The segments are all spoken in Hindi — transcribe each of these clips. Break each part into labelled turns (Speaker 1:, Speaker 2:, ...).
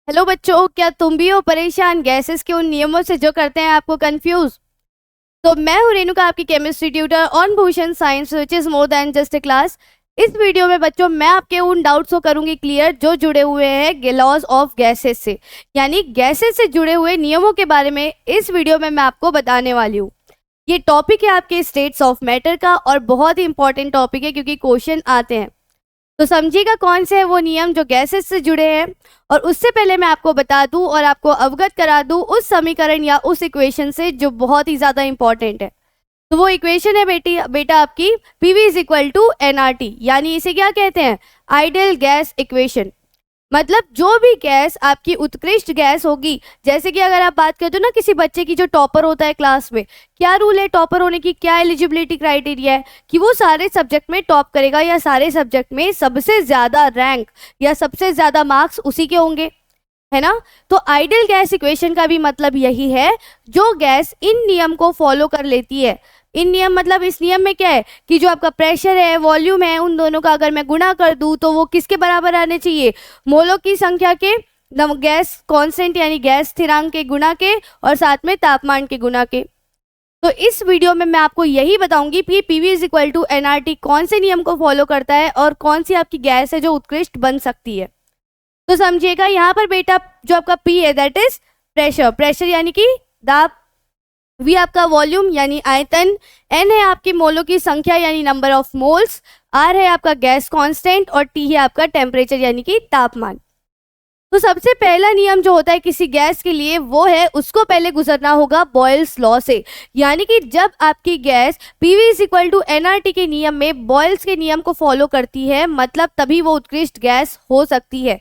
Speaker 1: हेलो बच्चों, क्या तुम भी हो परेशान गैसेस के उन नियमों से जो करते हैं आपको कंफ्यूज? तो मैं हूँ रेणुका, आपकी chemistry tutor on Bhushan science which is more than just a class. इस वीडियो में बच्चों मैं आपके उन डाउट्स को करूंगी क्लियर जो जुड़े हुए हैं लॉज ऑफ गैसेस से, यानी गैसेस से जुड़े हुए नियमों के बारे में इस वीडियो में मैं आपको बताने वाली हूँ। ये टॉपिक है आपके स्टेट्स ऑफ मैटर का और बहुत ही इंपॉर्टेंट टॉपिक है क्योंकि क्वेश्चन आते हैं। तो समझिएगा कौन से हैं वो नियम जो गैसेस से जुड़े हैं। और उससे पहले मैं आपको बता दूं और आपको अवगत करा दूं उस समीकरण या उस इक्वेशन से जो बहुत ही ज़्यादा इंपॉर्टेंट है। तो वो इक्वेशन है बेटा आपकी PV is equal to NRT, यानी इसे क्या कहते हैं? Ideal gas equation. मतलब जो भी गैस आपकी उत्कृष्ट गैस होगी, जैसे कि अगर आप बात करते हो ना किसी बच्चे की जो टॉपर होता है क्लास में, क्या रूल है टॉपर होने की, क्या एलिजिबिलिटी क्राइटेरिया है कि वो सारे सब्जेक्ट में टॉप करेगा या सारे सब्जेक्ट में सबसे ज़्यादा रैंक या सबसे ज़्यादा मार्क्स उसी के होंगे, है ना। तो आइडियल गैस इक्वेशन का भी मतलब यही है, जो गैस इन नियम को फॉलो कर लेती है। इन नियम मतलब इस नियम में क्या है कि जो आपका प्रेशर है, वॉल्यूम है, उन दोनों का अगर मैं गुणा कर दूं तो वो किसके बराबर आने चाहिए? मोलों की संख्या के, गैस कांस्टेंट यानी गैस स्थिरांक के गुणा के और साथ में तापमान के गुणा के। तो इस वीडियो में मैं आपको यही बताऊंगी कि PV is equal to NRT कौन से नियम को फॉलो करता है और कौन सी आपकी गैस है जो उत्कृष्ट बन सकती है। तो समझिएगा यहाँ पर बेटा जो आपका P है दैट इज प्रेशर, प्रेशर यानी कि दाब, V आपका वॉल्यूम यानी आयतन, N है आपकी मोलों की संख्या यानी नंबर ऑफ मोल्स, R है आपका गैस कांस्टेंट और T है आपका टेम्परेचर यानी कि तापमान। तो सबसे पहला नियम जो होता है किसी गैस के लिए वो है उसको पहले गुजरना होगा बॉयल्स लॉ से, यानी कि जब आपकी gas PV is equal to NRT के नियम में बॉयल्स के नियम को फॉलो करती है, मतलब तभी वो उत्कृष्ट गैस हो सकती है।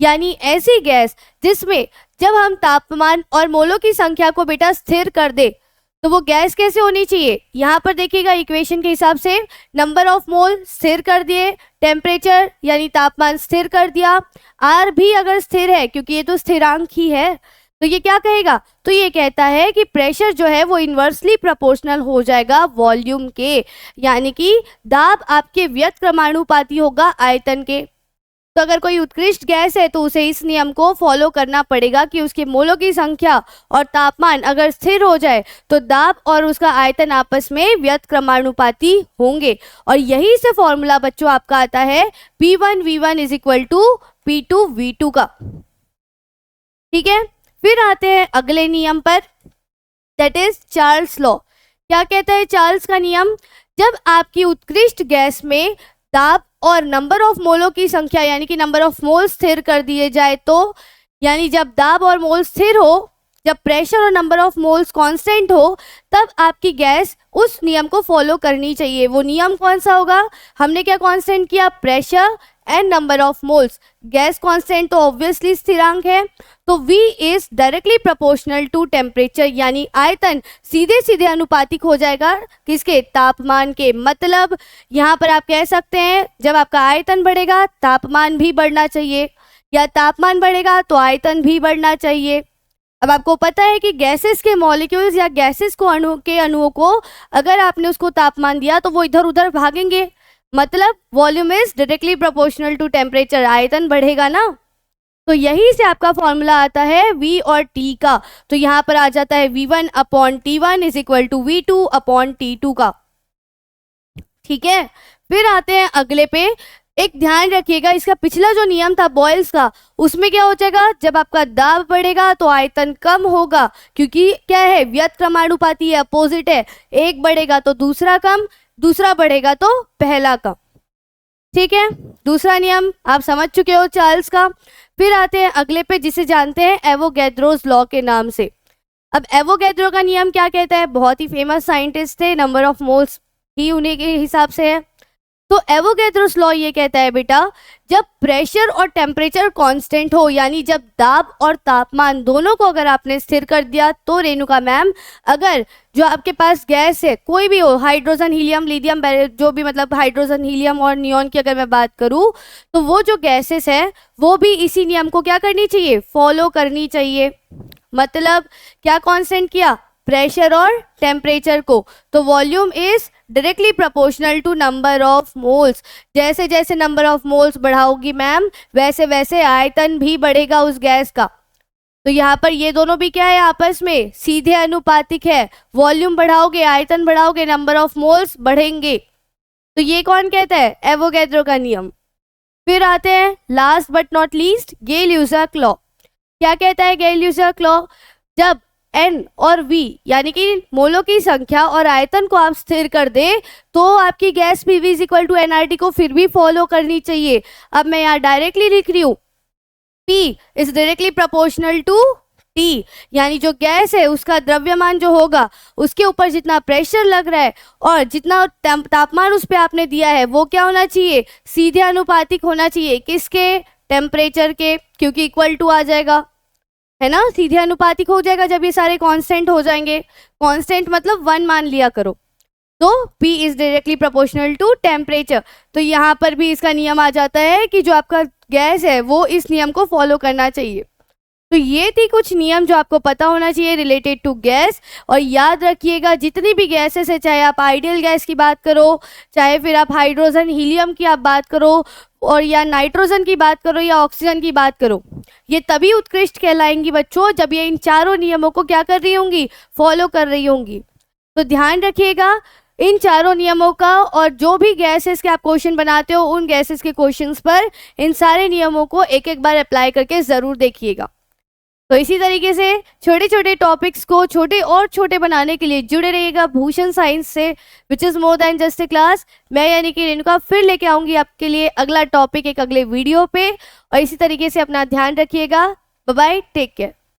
Speaker 1: यानी ऐसी गैस जिसमें जब हम तापमान और मोलों की संख्या को बेटा स्थिर कर दे तो वो गैस कैसे होनी चाहिए? यहाँ पर देखिएगा इक्वेशन के हिसाब से नंबर ऑफ मोल स्थिर कर दिए, टेम्परेचर यानी तापमान स्थिर कर दिया, R भी अगर स्थिर है क्योंकि ये तो स्थिरांक ही है, तो ये क्या कहेगा? तो ये कहता है कि प्रेशर जो है वो इन्वर्सली प्रोपोर्शनल हो जाएगा वॉल्यूम के, यानी कि दाब आपके व्यतक्रमानुपाती होगा आयतन के। तो अगर कोई उत्कृष्ट गैस है तो उसे इस नियम को फॉलो करना पड़ेगा कि उसके मोलों की संख्या और तापमान अगर स्थिर हो जाए तो दाब और उसका आयतन आपस में व्यतक्रमानुपाती होंगे। और यही से फॉर्मूला बच्चों आपका आता है P1V1 is equal to P2V2 का। ठीक है, फिर आते हैं अगले नियम पर, दैट इज चार्ल्स लॉ। क्या कहता है चार्ल्स का नियम? जब आपकी उत्कृष्ट गैस में दाब और नंबर ऑफ मोलों की संख्या यानी कि नंबर ऑफ मोल स्थिर कर दिए जाए, तो यानी जब दाब और मोल स्थिर हो, जब प्रेशर और नंबर ऑफ मोल्स कांस्टेंट हो, तब आपकी गैस उस नियम को फॉलो करनी चाहिए। वो नियम कौन सा होगा? हमने क्या कांस्टेंट किया? Pressure and number of moles. Gas constant तो ऑब्वियसली स्थिरांक है, तो V is directly proportional to temperature, यानी आयतन सीधे सीधे अनुपातिक हो जाएगा किसके? तापमान के। मतलब यहाँ पर आप कह सकते हैं जब आपका आयतन बढ़ेगा तापमान भी बढ़ना चाहिए, या तापमान बढ़ेगा तो आयतन भी बढ़ना चाहिए। अब आपको पता है कि गैसेस के मॉलिक्यूल्स या गैसेस को अणुओं को अगर आपने उसको तापमान दिया तो वो इधर उधर भागेंगे, मतलब volume is directly proportional to temperature, आयतन बढ़ेगा ना। तो यही से आपका फॉर्मूला आता है V और T का। तो यहाँ पर आ जाता है V1 upon T1 is equal to V2 upon T2 का। ठीक है, फिर आते हैं अगले पे। एक ध्यान रखिएगा, इसका पिछला जो नियम था बॉयल्स का, उसमें क्या हो जाएगा? जब आपका दाब बढ़ेगा तो आयतन कम होगा, क्योंकि क्या है? व्यतक्रमानुपाती है, अपोजिट है। एक बढ़ेगा तो दूसरा कम, दूसरा बढ़ेगा तो पहला कम। ठीक है, दूसरा नियम आप समझ चुके हो चार्ल्स का। फिर आते हैं अगले पे जिसे जानते हैं एवोगैड्रोस लॉ के नाम से। अब एवोगैड्रो का नियम क्या कहता है? बहुत ही फेमस साइंटिस्ट थे, नंबर ऑफ मोल्स ही उन्हीं के हिसाब से है। तो एवोगैड्रोस लॉ ये कहता है बेटा, जब प्रेशर और टेम्परेचर कांस्टेंट हो, यानी जब दाब और तापमान दोनों को अगर आपने स्थिर कर दिया, तो रेणुका मैम अगर जो आपके पास गैस है कोई भी हो, हाइड्रोजन, हीलियम, लिथियम, जो भी, मतलब हाइड्रोजन, हीलियम और नियॉन की अगर मैं बात करूं, तो वो जो गैसेस है वो भी इसी नियम को क्या करनी चाहिए? फॉलो करनी चाहिए। मतलब क्या कांस्टेंट किया? प्रेशर और टेम्परेचर को। तो volume is directly proportional to number of moles. जैसे जैसे नंबर ऑफ मोल्स बढ़ाओगी मैम, वैसे वैसे आयतन भी बढ़ेगा उस गैस का। तो यहाँ पर ये दोनों भी क्या है, आपस में सीधे अनुपातिक है। वॉल्यूम बढ़ाओगे, आयतन बढ़ाओगे, नंबर ऑफ मोल्स बढ़ेंगे। तो ये कौन कहता है, एवोगैड्रो का नियम। फिर आते हैं लास्ट बट नॉट लीस्ट, गेल-यूजर लॉ। क्या कहता है गेल-यूजर लॉ, जब n और v यानी कि मोलों की संख्या और आयतन को आप स्थिर कर दे तो आपकी gas PV is equal to nRT को फिर भी फॉलो करनी चाहिए। अब मैं यहाँ डायरेक्टली लिख रही हूँ P is directly proportional to T, यानी जो गैस है उसका द्रव्यमान जो होगा उसके ऊपर जितना प्रेशर लग रहा है और जितना तापमान उस पर आपने दिया है वो क्या होना चाहिए, सीधे अनुपातिक होना चाहिए। किसके, टेम्परेचर के, क्योंकि इक्वल टू आ जाएगा, है ना, सीधे अनुपातिक हो जाएगा जब ये सारे कांस्टेंट हो जाएंगे। कांस्टेंट मतलब 1 मान लिया करो। तो P is directly proportional to temperature. तो यहाँ पर भी इसका नियम आ जाता है कि जो आपका गैस है वो इस नियम को फॉलो करना चाहिए। तो ये थी कुछ नियम जो आपको पता होना चाहिए रिलेटेड टू गैस। और याद रखिएगा जितनी भी गैसेस है, चाहे आप आइडियल गैस की बात करो, चाहे फिर आप हाइड्रोजन हीलियम की आप बात करो, और या नाइट्रोजन की बात करो, या ऑक्सीजन की बात करो, ये तभी उत्कृष्ट कहलाएंगी बच्चों जब ये इन चारों नियमों को क्या कर रही होंगी, फॉलो कर रही होंगी। तो ध्यान रखिएगा इन चारों नियमों का, और जो भी गैसेस के आप क्वेश्चन बनाते हो उन गैसेस के क्वेश्चंस पर इन सारे नियमों को एक एक बार अप्लाई करके ज़रूर देखिएगा। तो इसी तरीके से छोटे छोटे टॉपिक्स को छोटे और छोटे बनाने के लिए जुड़े रहिएगा भूषण साइंस से, which is more than just a class. मैं यानी कि रेणुका फिर लेके आऊँगी आपके लिए अगला टॉपिक एक अगले वीडियो पे। और इसी तरीके से अपना ध्यान रखिएगा। Bye bye, take care.